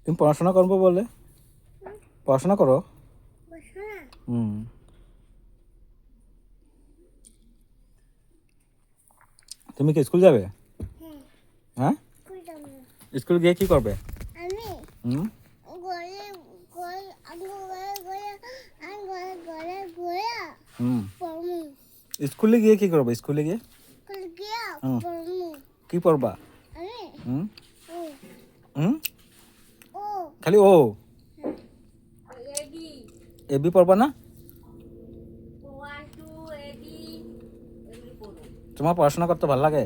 তুমি পড়াশোনা করবো বলে? পড়াশোনা করো। হুম। তুমি কি স্কুল যাবে? হ্যাঁ, স্কুল গিয়ে কি করবে? হুম। হুম। স্কুলে গিয়ে কি করবে? স্কুলে গিয়ে কি পড়বা? হুম। হুম। খালি ও এবি পড়বা না? তোমার পড়াশোনা করতে ভালো লাগে?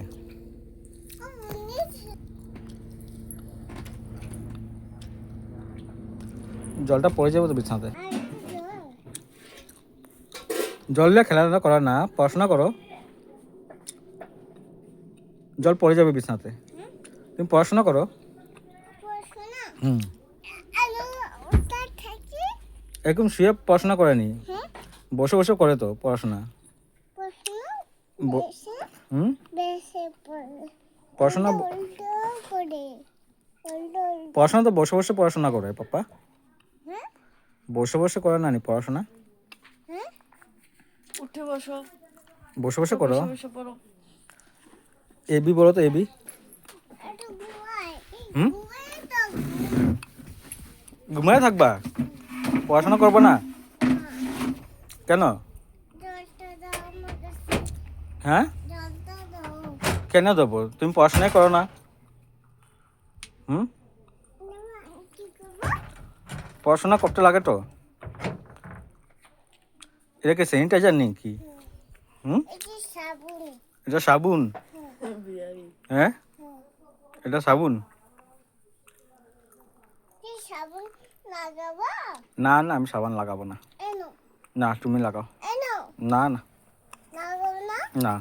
জলটা পড়ে যাবে তো বিছানাতে। জল দিয়ে খেলাধুলা করো না, পড়াশোনা করো। জল পড়ে যাবে বিছানাতে। তুমি পড়াশোনা করো। হুম। এরকম শুয়ে পড়াশোনা করেনি, বসে বসে করে তো পড়াশোনা। হুম। পড়াশোনা পড়াশোনা তো বসে বসে পড়াশোনা করে পাপা। বসে বসে করে না নি পড়াশোনা। উঠে বসো, বসে বসে করো। বসে বসে পড়ো। এবি বলো তো, এবি। হুম। ঘুমায় থাকবা, পড়াশোনা করবো না কেন? হ্যাঁ, কেন দেবো? তুমি পড়াশোনাই করো না। হুম। পড়াশোনা করতে লাগে তো। এটা কি স্যানিটাইজার নেই কি? হুম। এটা সাবুন। হ্যাঁ, এটা সাবুন। না না, আমি সাবান লাগাবো না। না, তুমি লাগাও। না না না।